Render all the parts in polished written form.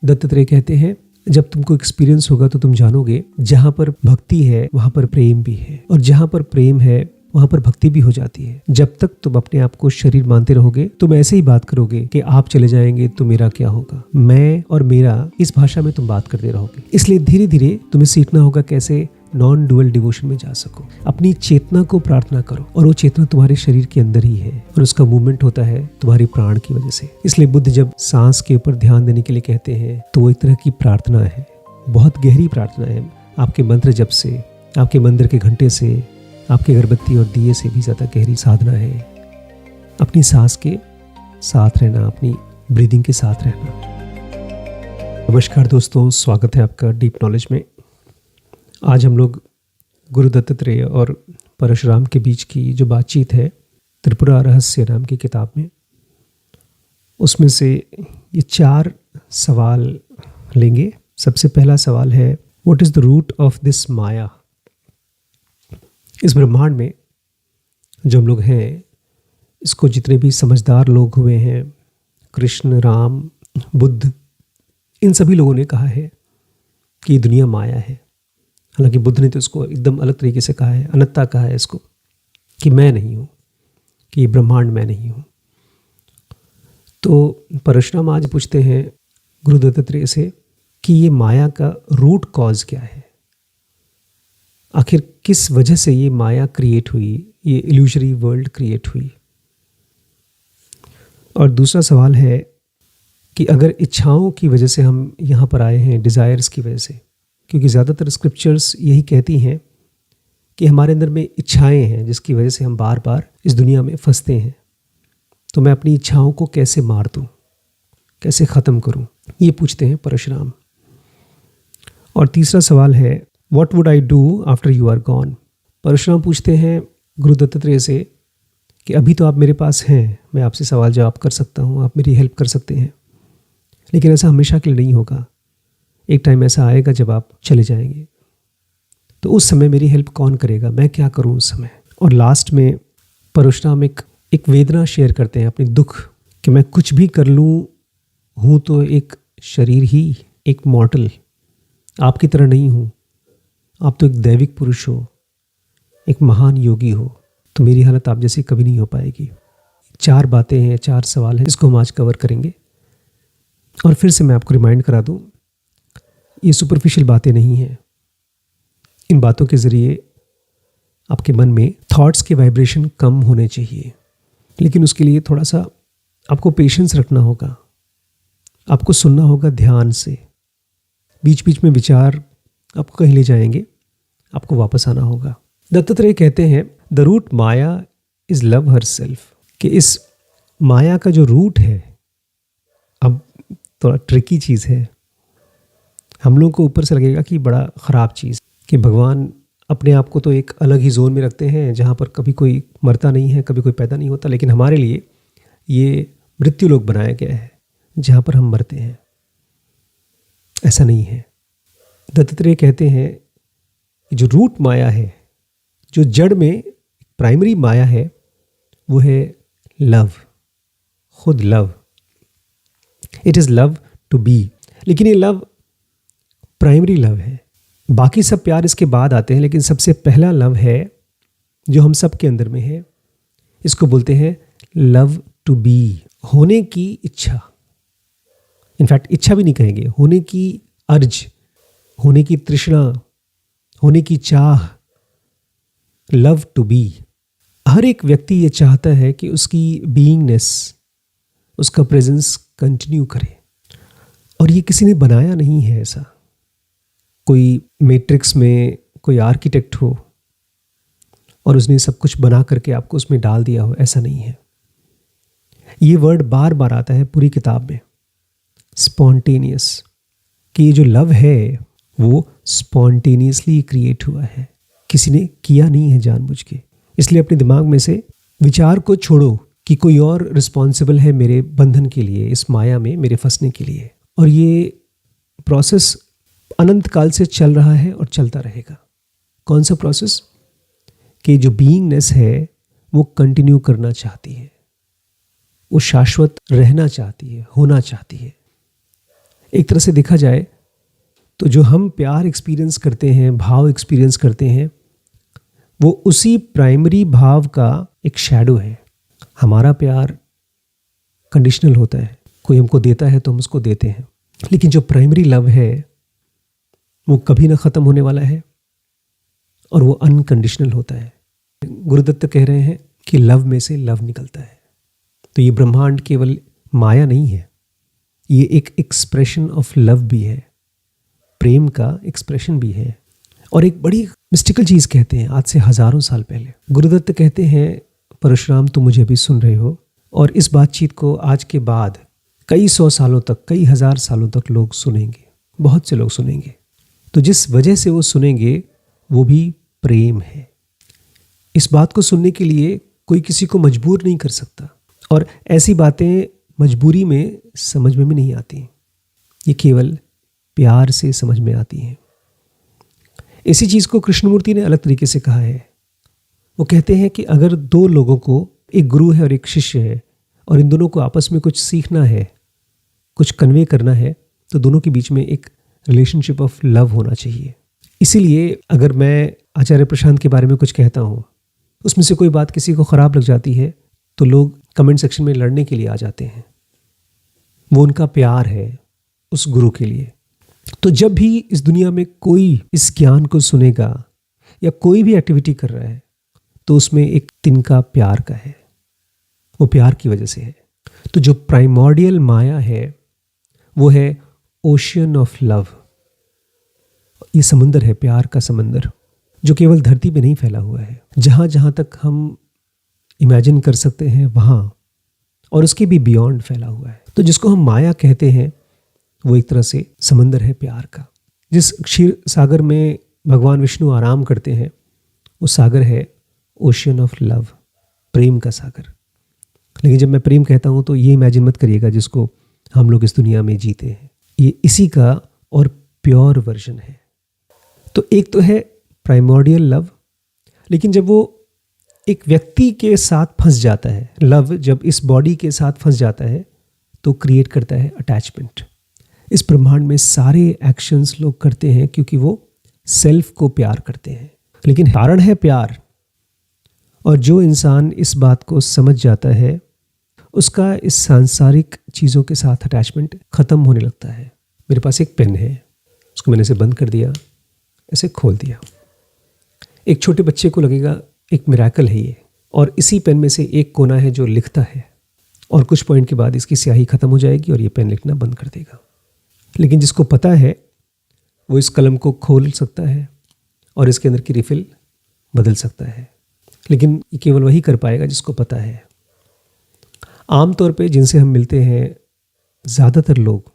दत्तात्रेय कहते हैं, जब तुमको एक्सपीरियंस होगा तो तुम जानोगे जहां पर भक्ति है वहां पर प्रेम भी है, और जहां पर प्रेम है वहां पर भक्ति भी हो जाती है। जब तक तुम अपने आप को शरीर मानते रहोगे, तुम ऐसे ही बात करोगे कि आप चले जाएंगे तो मेरा क्या होगा, मैं और मेरा, इस भाषा में तुम बात करते रहोगे। इसलिए धीरे धीरे तुम्हें सीखना होगा कैसे नॉन डुअल डिवोशन में जा सको। अपनी चेतना को प्रार्थना करो, और वो चेतना तुम्हारे शरीर के अंदर ही है, और उसका मूवमेंट होता है तुम्हारी प्राण की वजह से। इसलिए बुद्ध जब सांस के ऊपर ध्यान देने के लिए कहते हैं तो वो एक तरह की प्रार्थना है, बहुत गहरी प्रार्थना है। आपके मंत्र जप से, आपके मंदिर के घंटे से, आपके अगरबत्ती और दिए से भी ज्यादा गहरी साधना है अपनी सांस के साथ रहना, अपनी ब्रीदिंग के साथ रहना। नमस्कार दोस्तों, स्वागत है आपका डीप नॉलेज में। आज हम लोग गुरु दत्तात्रेय और परशुराम के बीच की जो बातचीत है त्रिपुरा रहस्य नाम की किताब में, उसमें से ये 4 सवाल लेंगे। सबसे पहला सवाल है, what is the root of this माया। इस ब्रह्मांड में जो हम लोग हैं, इसको जितने भी समझदार लोग हुए हैं, कृष्ण, राम, बुद्ध, इन सभी लोगों ने कहा है कि ये दुनिया माया है। हालांकि बुद्ध ने तो इसको एकदम अलग तरीके से कहा है, अनंता कहा है इसको, कि मैं नहीं हूँ, कि ये ब्रह्मांड मैं नहीं हूँ। तो परशुराम आज पूछते हैं गुरु दत्तात्रेय से कि ये माया का रूट कॉज क्या है, आखिर किस वजह से ये माया क्रिएट हुई, ये इल्यूजरी वर्ल्ड क्रिएट हुई। और दूसरा सवाल है कि अगर इच्छाओं की वजह से हम यहाँ पर आए हैं, डिज़ायर्स की वजह से, क्योंकि ज़्यादातर स्क्रिप्चर्स यही कहती हैं कि हमारे अंदर में इच्छाएं हैं जिसकी वजह से हम बार बार इस दुनिया में फंसते हैं। तो मैं अपनी इच्छाओं को कैसे मार दूँ, कैसे ख़त्म करूँ, ये पूछते हैं परशुराम। और तीसरा सवाल है, what would I do after you are gone. Parshuram पूछते हैं गुरु दत्तात्रेय से कि अभी तो आप मेरे पास हैं, मैं आपसे सवाल जवाब कर सकता हूँ, आप मेरी हेल्प कर सकते हैं, लेकिन ऐसा हमेशा के लिए नहीं होगा। एक टाइम ऐसा आएगा जब आप चले जाएंगे, तो उस समय मेरी हेल्प कौन करेगा, मैं क्या करूं उस समय। और लास्ट में परशुराम एक वेदना शेयर करते हैं, अपनी दुख, कि मैं कुछ भी कर लूं, हूं तो एक शरीर ही, एक मॉर्टल, आपकी तरह नहीं हूं। आप तो एक दैविक पुरुष हो, एक महान योगी हो, तो मेरी हालत आप जैसी कभी नहीं हो पाएगी। 4 बातें हैं, 4 सवाल हैं, इसको हम आज कवर करेंगे। और फिर से मैं आपको रिमाइंड करा दूं, ये सुपरफिशियल बातें नहीं हैं। इन बातों के ज़रिए आपके मन में थॉट्स के वाइब्रेशन कम होने चाहिए, लेकिन उसके लिए थोड़ा सा आपको पेशेंस रखना होगा, आपको सुनना होगा ध्यान से। बीच बीच में विचार आपको कहीं ले जाएंगे, आपको वापस आना होगा। दत्तात्रेय कहते हैं, the root maya is love her self, कि इस माया का जो रूट है, अब थोड़ा ट्रिकी चीज़ है, हम लोगों को ऊपर से लगेगा कि बड़ा ख़राब चीज़, कि भगवान अपने आप को तो एक अलग ही जोन में रखते हैं जहाँ पर कभी कोई मरता नहीं है, कभी कोई पैदा नहीं होता, लेकिन हमारे लिए ये मृत्यु लोक बनाया गया है जहाँ पर हम मरते हैं। ऐसा नहीं है। दत्तात्रेय कहते हैं कि जो रूट माया है, जो जड़ में प्राइमरी माया है, वो है लव, खुद love. It is love to be. लेकिन ये लव प्राइमरी लव है, बाकी सब प्यार इसके बाद आते हैं, लेकिन सबसे पहला लव है जो हम सब के अंदर में है। इसको बोलते हैं लव टू बी, होने की इच्छा। इनफैक्ट इच्छा भी नहीं कहेंगे, होने की अर्ज, होने की तृष्णा, होने की चाह, लव टू बी। हर एक व्यक्ति ये चाहता है कि उसकी बीइंगनेस, उसका प्रेजेंस कंटिन्यू करे, और ये किसी ने बनाया नहीं है ऐसा। कोई मैट्रिक्स में कोई आर्किटेक्ट हो और उसने सब कुछ बना करके आपको उसमें डाल दिया हो, ऐसा नहीं है। ये वर्ड बार बार आता है पूरी किताब में, स्पॉन्टेनियस, कि ये जो लव है वो स्पॉन्टेनियसली क्रिएट हुआ है, किसी ने किया नहीं है जानबूझ के। इसलिए अपने दिमाग में से विचार को छोड़ो कि कोई और रिस्पॉन्सिबल है मेरे बंधन के लिए, इस माया में मेरे फंसने के लिए। और ये प्रोसेस अनंत काल से चल रहा है और चलता रहेगा। कौन सा प्रोसेस? कि जो बीइंगनेस है वो कंटिन्यू करना चाहती है, वो शाश्वत रहना चाहती है, होना चाहती है। एक तरह से देखा जाए तो जो हम प्यार एक्सपीरियंस करते हैं, भाव एक्सपीरियंस करते हैं, वो उसी प्राइमरी भाव का एक शैडो है। हमारा प्यार कंडीशनल होता है, कोई हमको देता है तो हम उसको देते हैं, लेकिन जो प्राइमरी लव है वो कभी ना ख़त्म होने वाला है और वो अनकंडीशनल होता है। गुरुदत्त कह रहे हैं कि लव में से लव निकलता है। तो ये ब्रह्मांड केवल माया नहीं है, ये एक एक्सप्रेशन ऑफ लव भी है, प्रेम का एक्सप्रेशन भी है। और एक बड़ी मिस्टिकल चीज़ कहते हैं आज से हज़ारों साल पहले। गुरुदत्त कहते हैं, परशुराम तुम मुझे भी सुन रहे हो, और इस बातचीत को आज के बाद कई सौ सालों तक, कई हज़ार सालों तक लोग सुनेंगे, बहुत से लोग सुनेंगे। तो जिस वजह से वो सुनेंगे वो भी प्रेम है। इस बात को सुनने के लिए कोई किसी को मजबूर नहीं कर सकता, और ऐसी बातें मजबूरी में समझ में भी नहीं आती, ये केवल प्यार से समझ में आती हैं। इसी चीज़ को कृष्णमूर्ति ने अलग तरीके से कहा है। वो कहते हैं कि अगर दो लोगों को, एक गुरु है और एक शिष्य है, और इन दोनों को आपस में कुछ सीखना है, कुछ कन्वे करना है, तो दोनों के बीच में एक रिलेशनशिप ऑफ लव होना चाहिए। इसीलिए अगर मैं आचार्य प्रशांत के बारे में कुछ कहता हूँ, उसमें से कोई बात किसी को ख़राब लग जाती है, तो लोग कमेंट सेक्शन में लड़ने के लिए आ जाते हैं। वो उनका प्यार है उस गुरु के लिए। तो जब भी इस दुनिया में कोई इस ज्ञान को सुनेगा या कोई भी एक्टिविटी कर रहा है, तो उसमें एक तिनका प्यार का है, वो प्यार की वजह से है। तो जो प्राइमोर्डियल माया है वो है ओशियन ऑफ लव। ये समंदर है, प्यार का समंदर, जो केवल धरती पे नहीं फैला हुआ है, जहाँ जहाँ तक हम इमेजिन कर सकते हैं वहाँ, और उसके भी बियॉन्ड फैला हुआ है। तो जिसको हम माया कहते हैं वो एक तरह से समंदर है प्यार का। जिस क्षीर सागर में भगवान विष्णु आराम करते हैं, वो सागर है ओशियन ऑफ लव, प्रेम का सागर। लेकिन जब मैं प्रेम कहता हूँ तो ये इमेजिन मत करिएगा जिसको हम लोग इस दुनिया में जीते हैं, ये इसी का और प्योर वर्जन है। तो एक तो है प्राइमोर्डियल लव, लेकिन जब वो एक व्यक्ति के साथ फंस जाता है, लव जब इस बॉडी के साथ फंस जाता है, तो क्रिएट करता है अटैचमेंट। इस ब्रह्मांड में सारे एक्शंस लोग करते हैं क्योंकि वो सेल्फ को प्यार करते हैं, लेकिन कारण है प्यार। और जो इंसान इस बात को समझ जाता है, उसका इस सांसारिक चीज़ों के साथ अटैचमेंट ख़त्म होने लगता है। मेरे पास एक पेन है, उसको मैंने ऐसे बंद कर दिया, ऐसे खोल दिया। एक छोटे बच्चे को लगेगा एक मिरेकल है ये, और इसी पेन में से एक कोना है जो लिखता है, और कुछ पॉइंट के बाद इसकी स्याही ख़त्म हो जाएगी और ये पेन लिखना बंद कर देगा। लेकिन जिसको पता है वो इस कलम को खोल सकता है और इसके अंदर की रिफिल बदल सकता है, लेकिन ये केवल वही कर पाएगा जिसको पता है। आमतौर पे जिनसे हम मिलते हैं, ज़्यादातर लोग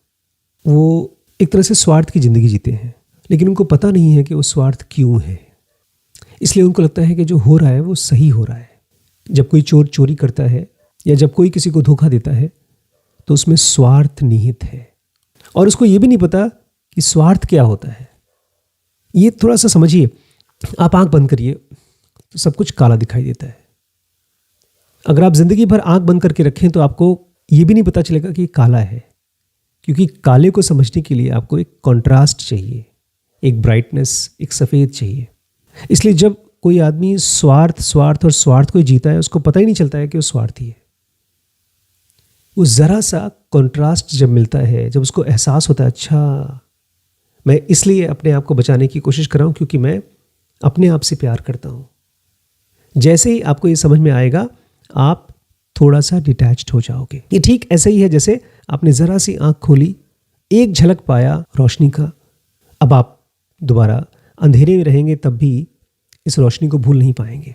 वो एक तरह से स्वार्थ की ज़िंदगी जीते हैं, लेकिन उनको पता नहीं है कि वो स्वार्थ क्यों है। इसलिए उनको लगता है कि जो हो रहा है वो सही हो रहा है। जब कोई चोर चोरी करता है या जब कोई किसी को धोखा देता है, तो उसमें स्वार्थ निहित है, और उसको ये भी नहीं पता कि स्वार्थ क्या होता है। ये थोड़ा सा समझिए। आप आंख बंद करिए तो सब कुछ काला दिखाई देता है। अगर आप जिंदगी भर आंख बंद करके रखें तो आपको ये भी नहीं पता चलेगा कि काला है, क्योंकि काले को समझने के लिए आपको एक कॉन्ट्रास्ट चाहिए, एक ब्राइटनेस, एक सफ़ेद चाहिए। इसलिए जब कोई आदमी स्वार्थ और स्वार्थ को जीता है, उसको पता ही नहीं चलता है कि वो स्वार्थी है। वो ज़रा सा कॉन्ट्रास्ट जब मिलता है, जब उसको एहसास होता है, अच्छा मैं इसलिए अपने आप को बचाने की कोशिश कर रहा हूँ क्योंकि मैं अपने आप से प्यार करता हूँ, जैसे ही आपको ये समझ में आएगा, आप थोड़ा सा डिटैच्ड हो जाओगे। ये ठीक ऐसे ही है जैसे आपने ज़रा सी आँख खोली, एक झलक पाया रोशनी का, अब आप दोबारा अंधेरे में रहेंगे तब भी इस रोशनी को भूल नहीं पाएंगे।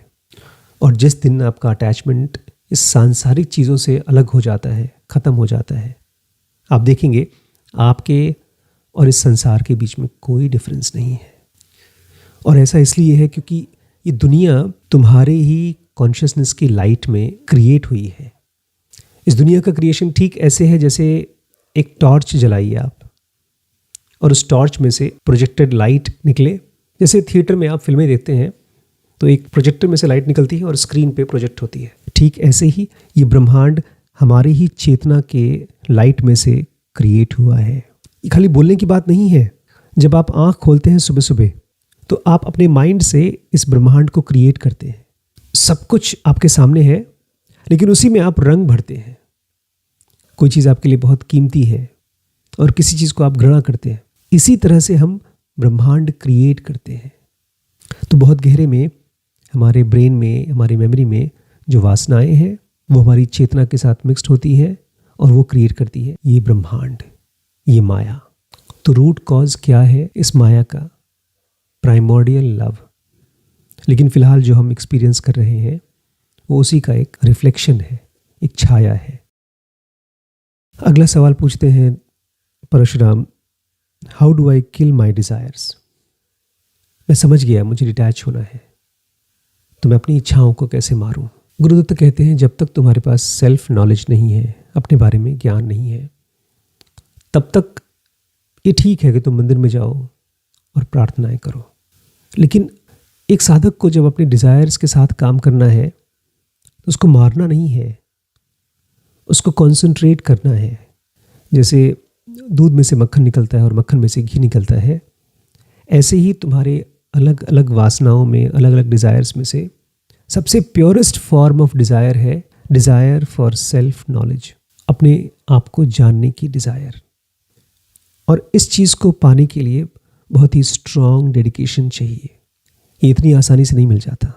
और जिस दिन आपका अटैचमेंट इस सांसारिक चीज़ों से अलग हो जाता है, ख़त्म हो जाता है, आप देखेंगे आपके और इस संसार के बीच में कोई डिफरेंस नहीं है। और ऐसा इसलिए है क्योंकि ये दुनिया तुम्हारे ही कॉन्शियसनेस की लाइट में क्रिएट हुई है। इस दुनिया का क्रिएशन ठीक ऐसे है जैसे एक टॉर्च जलाइए आप, और उस टॉर्च में से प्रोजेक्टेड लाइट निकले। जैसे थिएटर में आप फिल्में देखते हैं तो एक प्रोजेक्टर में से लाइट निकलती है और स्क्रीन पे प्रोजेक्ट होती है। ठीक ऐसे ही ये ब्रह्मांड हमारी ही चेतना के लाइट में से क्रिएट हुआ है। ये खाली बोलने की बात नहीं है। जब आप आँख खोलते हैं सुबह सुबह तो आप अपने माइंड से इस ब्रह्मांड को क्रिएट करते हैं। सब कुछ आपके सामने है, लेकिन उसी में आप रंग भरते हैं। कोई चीज़ आपके लिए बहुत कीमती है और किसी चीज़ को आप घृणा करते हैं। इसी तरह से हम ब्रह्मांड क्रिएट करते हैं। तो बहुत गहरे में हमारे ब्रेन में, हमारी मेमोरी में जो वासनाएं हैं वो हमारी चेतना के साथ मिक्स्ड होती है और वो क्रिएट करती है ये ब्रह्मांड, ये माया। तो रूट कॉज क्या है इस माया का? Primordial love. लेकिन फिलहाल जो हम एक्सपीरियंस कर रहे हैं वो उसी का एक रिफ्लेक्शन है, एक छाया है। अगला सवाल पूछते हैं Parshuram, how do I kill my desires? मैं समझ गया मुझे डिटैच होना है, तो मैं अपनी इच्छाओं को कैसे मारूं? गुरुदत्त कहते हैं जब तक तुम्हारे पास सेल्फ नॉलेज नहीं है, अपने बारे में ज्ञान नहीं है, तब तक ये ठीक है कि तुम मंदिर में जाओ और प्रार्थनाएं करो। लेकिन एक साधक को जब अपने डिज़ायर्स के साथ काम करना है तो उसको मारना नहीं है, उसको कॉन्सेंट्रेट करना है। जैसे दूध में से मक्खन निकलता है और मक्खन में से घी निकलता है, ऐसे ही तुम्हारे अलग अलग वासनाओं में, अलग अलग डिज़ायर्स में से सबसे प्योरेस्ट फॉर्म ऑफ डिज़ायर है डिज़ायर फॉर सेल्फ नॉलेज, अपने आप को जानने की डिज़ायर। और इस चीज़ को पाने के लिए बहुत ही स्ट्रॉन्ग डेडिकेशन चाहिए। ये इतनी आसानी से नहीं मिल जाता।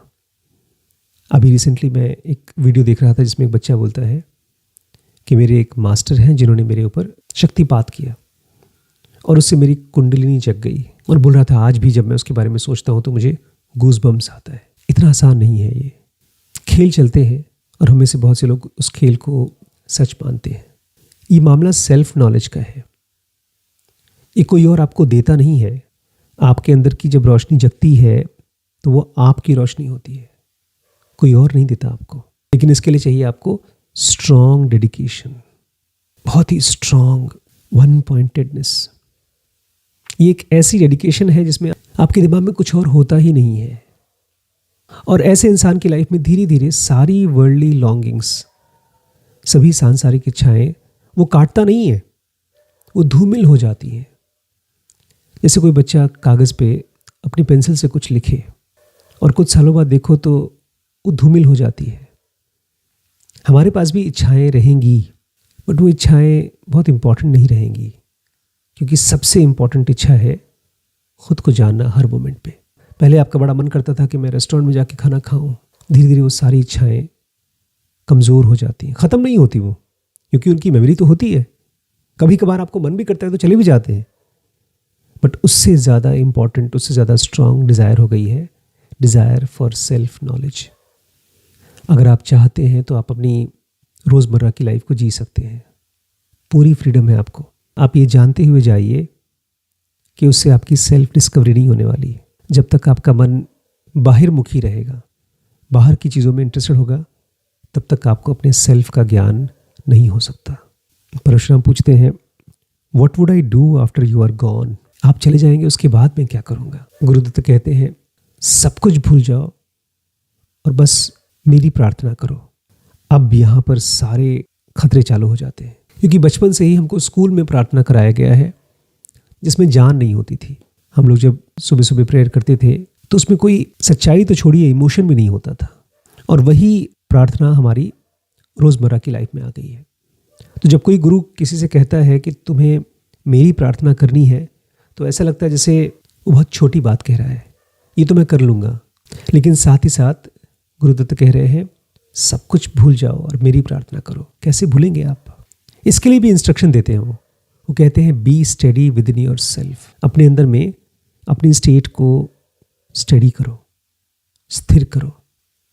अभी रिसेंटली मैं एक वीडियो देख रहा था जिसमें एक बच्चा बोलता है कि मेरे एक मास्टर हैं जिन्होंने मेरे ऊपर शक्तिपात किया और उससे मेरी कुंडलिनी जग गई, और बोल रहा था आज भी जब मैं उसके बारे में सोचता हूँ तो मुझे गूज़बम्स आता है। इतना आसान नहीं है। ये खेल चलते हैं और हमें से बहुत से लोग उस खेल को सच मानते हैं। ये मामला सेल्फ नॉलेज का है। ये कोई और आपको देता नहीं है। आपके अंदर की जब रोशनी जगती है तो वो आपकी रोशनी होती है, कोई और नहीं देता आपको। लेकिन इसके लिए चाहिए आपको स्ट्रॉन्ग डेडिकेशन, बहुत ही स्ट्रॉन्ग वन पॉइंटेडनेस। ये एक ऐसी डेडिकेशन है जिसमें आपके दिमाग में कुछ और होता ही नहीं है। और ऐसे इंसान की लाइफ में धीरे धीरे सारी वर्ल्डली लॉन्गिंग्स, सभी सांसारिक इच्छाएं वो काटता नहीं है, वो धूमिल हो जाती हैं। जैसे कोई बच्चा कागज़ पे अपनी पेंसिल से कुछ लिखे और कुछ सालों बाद देखो तो वो धूमिल हो जाती है। हमारे पास भी इच्छाएं रहेंगी, बट वो इच्छाएं बहुत इम्पॉर्टेंट नहीं रहेंगी, क्योंकि सबसे इम्पॉर्टेंट इच्छा है खुद को जानना हर मोमेंट पे। पहले आपका बड़ा मन करता था कि मैं रेस्टोरेंट में जाके खाना खाऊं। धीरे धीरे वो सारी इच्छाएं कमज़ोर हो जाती हैं, ख़त्म नहीं होती वो, क्योंकि उनकी मेमोरी तो होती है। कभी कभार आपको मन भी करता है तो चले भी जाते हैं, बट उससे ज़्यादा इम्पॉर्टेंट, उससे ज़्यादा स्ट्रॉन्ग डिज़ायर हो गई है डिज़ायर फॉर सेल्फ नॉलेज। अगर आप चाहते हैं तो आप अपनी रोज़मर्रा की लाइफ को जी सकते हैं, पूरी फ्रीडम है आपको। आप ये जानते हुए जाइए कि उससे आपकी सेल्फ डिस्कवरी नहीं होने वाली है। जब तक आपका मन बाहर मुखी रहेगा, बाहर की चीज़ों में इंटरेस्टेड होगा, तब तक आपको अपने सेल्फ का ज्ञान नहीं हो सकता। परशुराम पूछते हैं, what would I do after you are gone? आप चले जाएंगे उसके बाद मैं क्या करूँगा? गुरुदत्त कहते हैं, सब कुछ भूल जाओ और बस मेरी प्रार्थना करो। अब यहाँ पर सारे खतरे चालू हो जाते हैं, क्योंकि बचपन से ही हमको स्कूल में प्रार्थना कराया गया है जिसमें जान नहीं होती थी। हम लोग जब सुबह सुबह प्रेयर करते थे तो उसमें कोई सच्चाई तो छोड़िए, इमोशन भी नहीं होता था। और वही प्रार्थना हमारी रोज़मर्रा की लाइफ में आ गई है। तो जब कोई गुरु किसी से कहता है कि तुम्हें मेरी प्रार्थना करनी है, तो ऐसा लगता है जैसे वो बहुत छोटी बात कह रहा है, ये तो मैं कर लूँगा। लेकिन साथ ही साथ गुरुदत्त कह रहे हैं, सब कुछ भूल जाओ और मेरी प्रार्थना करो। कैसे भूलेंगे आप? इसके लिए भी इंस्ट्रक्शन देते हैं वो कहते हैं, be study with in your self. अपने अंदर में अपनी स्टेट को स्टडी करो, स्थिर करो।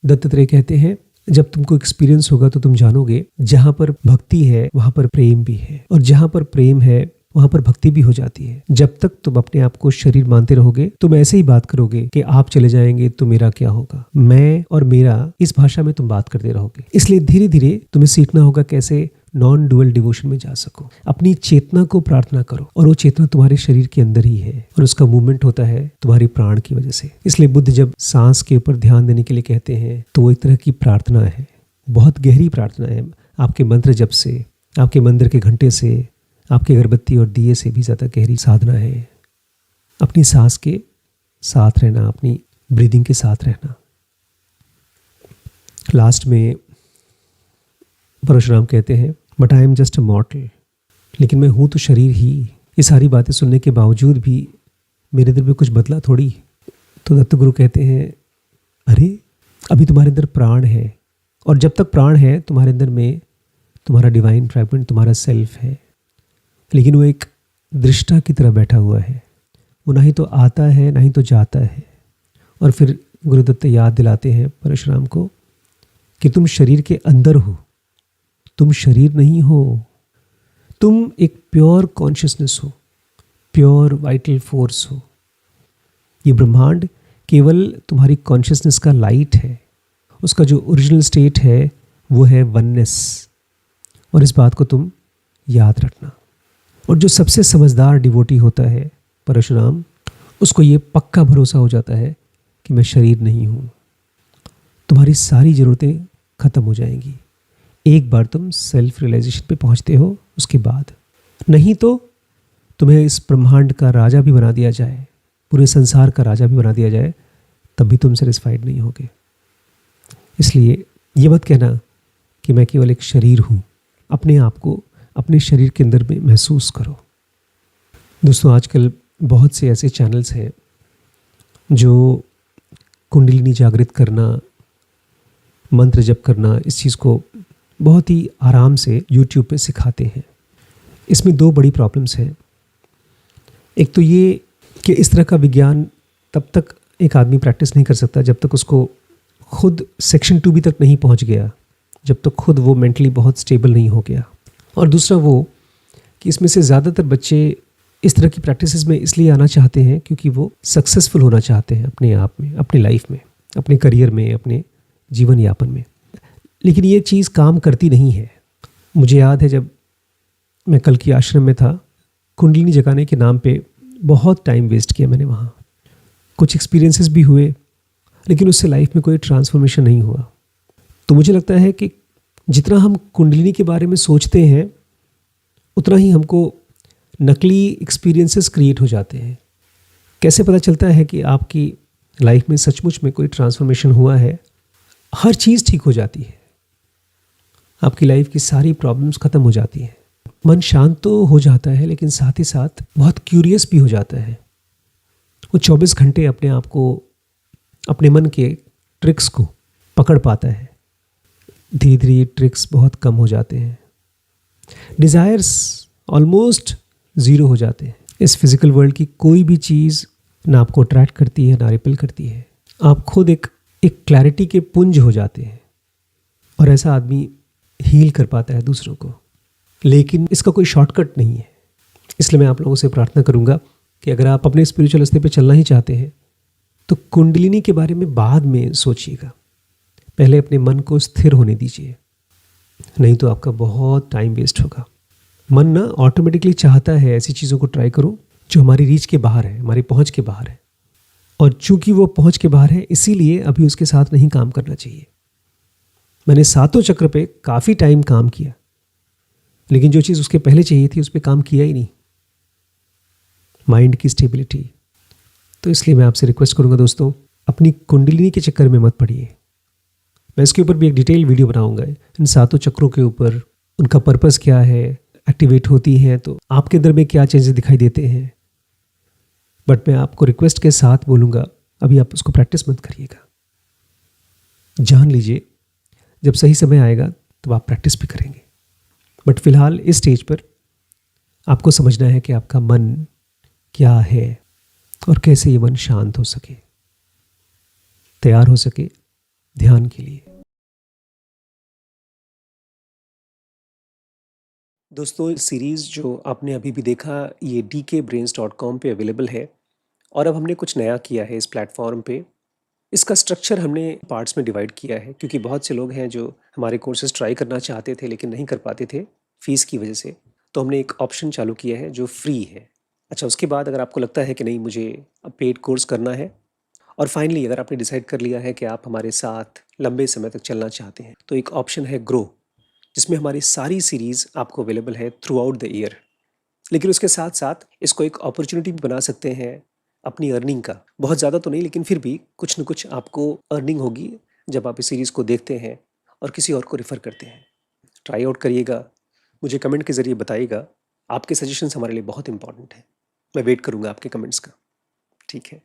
दत्तात्रेय कहते हैं, जब तुमको एक्सपीरियंस होगा तो तुम जानोगे जहाँ पर भक्ति है वहाँ पर प्रेम भी है, और जहाँ पर प्रेम है वहाँ पर भक्ति भी हो जाती है। जब तक तुम अपने आप को शरीर मानते रहोगे, तुम ऐसे ही बात करोगे कि आप चले जाएंगे तो मेरा क्या होगा, मैं और मेरा, इस भाषा में तुम बात करते रहोगे। इसलिए धीरे धीरे तुम्हें सीखना होगा कैसे नॉन डुअल डिवोशन में जा सको। अपनी चेतना को प्रार्थना करो, और वो चेतना तुम्हारे शरीर के अंदर ही है, और उसका मूवमेंट होता है तुम्हारी प्राण की वजह से। इसलिए बुद्ध जब सांस के ऊपर ध्यान देने के लिए कहते हैं तो वो एक तरह की प्रार्थना है, बहुत गहरी प्रार्थना है। आपके मंत्र जप से, आपके मंदिर के घंटे से, आपकी अगरबत्ती और दिए से भी ज़्यादा गहरी साधना है अपनी सांस के साथ रहना, अपनी ब्रीदिंग के साथ रहना। लास्ट में परशुराम कहते हैं, but I am just a मॉर्टल, लेकिन मैं हूँ तो शरीर ही। ये सारी बातें सुनने के बावजूद भी मेरे दिल में कुछ बदला थोड़ी। तो दत्तगुरु कहते हैं, अरे अभी तुम्हारे अंदर प्राण है, और जब तक प्राण है तुम्हारे अंदर में तुम्हारा डिवाइन फ्रैगमेंट, तुम्हारा सेल्फ है, लेकिन वो एक दृष्टा की तरह बैठा हुआ है। वो ना ही तो आता है ना ही तो जाता है। और फिर गुरुदत्त याद दिलाते हैं परशुराम को कि तुम शरीर के अंदर हो, तुम शरीर नहीं हो, तुम एक प्योर कॉन्शियसनेस हो, प्योर वाइटल फोर्स हो। ये ब्रह्मांड केवल तुम्हारी कॉन्शियसनेस का लाइट है। उसका जो ओरिजिनल स्टेट है वो है वननेस। और इस बात को तुम याद रखना। और जो सबसे समझदार डिवोटी होता है परशुराम, उसको ये पक्का भरोसा हो जाता है कि मैं शरीर नहीं हूँ। तुम्हारी सारी ज़रूरतें ख़त्म हो जाएंगी एक बार तुम सेल्फ रियलाइजेशन पे पहुँचते हो। उसके बाद नहीं तो तुम्हें इस ब्रह्मांड का राजा भी बना दिया जाए, पूरे संसार का राजा भी बना दिया जाए, तब भी तुम सेटिस्फाइड नहीं होगे। इसलिए ये मत कहना कि मैं केवल एक शरीर हूँ। अपने आप को अपने शरीर के अंदर में महसूस करो। दोस्तों, आजकल बहुत से ऐसे चैनल्स हैं जो कुंडलिनी जागृत करना, मंत्र जप करना, इस चीज़ को बहुत ही आराम से यूट्यूब पे सिखाते हैं। इसमें दो बड़ी प्रॉब्लम्स हैं। एक तो ये कि इस तरह का विज्ञान तब तक एक आदमी प्रैक्टिस नहीं कर सकता जब तक उसको खुद सेक्शन 2 भी तक नहीं पहुंच गया, जब तक खुद वो मेंटली बहुत स्टेबल नहीं हो गया। और दूसरा वो कि इसमें से ज़्यादातर बच्चे इस तरह की प्रैक्टिसेस में इसलिए आना चाहते हैं क्योंकि वो सक्सेसफुल होना चाहते हैं अपने आप में, अपनी लाइफ में, अपने करियर में, अपने जीवन यापन में। लेकिन ये चीज़ काम करती नहीं है। मुझे याद है जब मैं कल की आश्रम में था, कुंडलिनी जगाने के नाम पे बहुत टाइम वेस्ट किया मैंने वहाँ। कुछ एक्सपीरियंसेस भी हुए, लेकिन उससे लाइफ में कोई ट्रांसफॉर्मेशन नहीं हुआ। तो मुझे लगता है कि जितना हम कुंडलिनी के बारे में सोचते हैं उतना ही हमको नकली एक्सपीरियंसेस क्रिएट हो जाते हैं। कैसे पता चलता है कि आपकी लाइफ में सचमुच में कोई ट्रांसफॉर्मेशन हुआ है? हर चीज़ ठीक हो जाती है, आपकी लाइफ की सारी प्रॉब्लम्स ख़त्म हो जाती हैं, मन शांत तो हो जाता है, लेकिन साथ ही साथ बहुत क्यूरियस भी हो जाता है। वो 24 घंटे अपने आप को, अपने मन के ट्रिक्स को पकड़ पाता है। धीरे धीरे ये ट्रिक्स बहुत कम हो जाते हैं। डिज़ायर्स ऑलमोस्ट ज़ीरो हो जाते हैं। इस फिज़िकल वर्ल्ड की कोई भी चीज़ ना आपको अट्रैक्ट करती है ना रिपेल करती है। आप खुद एक क्लैरिटी के पुंज हो जाते हैं। और ऐसा आदमी हील कर पाता है दूसरों को। लेकिन इसका कोई शॉर्टकट नहीं है। इसलिए मैं आप लोगों से प्रार्थना करूंगा कि अगर आप अपने स्पिरिचुअल रास्ते पे चलना ही चाहते हैं तो कुंडलिनी के बारे में बाद में सोचिएगा। पहले अपने मन को स्थिर होने दीजिए, नहीं तो आपका बहुत टाइम वेस्ट होगा। मन ना ऑटोमेटिकली चाहता है ऐसी चीज़ों को ट्राई करो जो हमारी रीच के बाहर है, हमारी पहुंच के बाहर है। और चूंकि वो पहुंच के बाहर है, इसीलिए अभी उसके साथ नहीं काम करना चाहिए। मैंने सातों चक्र पे काफ़ी टाइम काम किया, लेकिन जो चीज़ उसके पहले चाहिए थी उस पर काम किया ही नहीं, माइंड की स्टेबिलिटी। तो इसलिए मैं आपसे रिक्वेस्ट करूंगा दोस्तों, अपनी कुंडलिनी के चक्कर में मत पड़िए। मैं इसके ऊपर भी एक डिटेल वीडियो बनाऊंगा, इन सातों चक्रों के ऊपर, उनका पर्पस क्या है, एक्टिवेट होती हैं तो आपके अंदर में क्या चेंजेस दिखाई देते हैं। बट मैं आपको रिक्वेस्ट के साथ बोलूँगा, अभी आप उसको प्रैक्टिस मत करिएगा। जान लीजिए, जब सही समय आएगा तो आप प्रैक्टिस भी करेंगे। बट फिलहाल इस स्टेज पर आपको समझना है कि आपका मन क्या है और कैसे ये मन शांत हो सके, तैयार हो सके ध्यान के लिए। दोस्तों, सीरीज़ जो आपने अभी भी देखा ये dkbrains.com पे अवेलेबल है। और अब हमने कुछ नया किया है इस प्लेटफॉर्म पे। इसका स्ट्रक्चर हमने पार्ट्स में डिवाइड किया है, क्योंकि बहुत से लोग हैं जो हमारे कोर्सेज ट्राई करना चाहते थे लेकिन नहीं कर पाते थे फ़ीस की वजह से। तो हमने एक ऑप्शन चालू किया है जो फ्री है। अच्छा, उसके बाद अगर आपको लगता है कि नहीं, मुझे अब पेड कोर्स करना है, और फाइनली अगर आपने डिसाइड कर लिया है कि आप हमारे साथ लंबे समय तक चलना चाहते हैं, तो एक ऑप्शन है ग्रो, जिसमें हमारी सारी सीरीज़ आपको अवेलेबल है थ्रू आउट द ईयर। लेकिन उसके साथ साथ इसको एक अपॉर्चुनिटी भी बना सकते हैं अपनी अर्निंग का। बहुत ज़्यादा तो नहीं, लेकिन फिर भी कुछ न कुछ आपको अर्निंग होगी जब आप इस सीरीज़ को देखते हैं और किसी और को रेफ़र करते हैं। ट्राई आउट करिएगा, मुझे कमेंट के ज़रिए बताइएगा। आपके सजेशंस हमारे लिए बहुत इंपॉर्टेंट हैं। मैं वेट करूँगा आपके कमेंट्स का। ठीक है।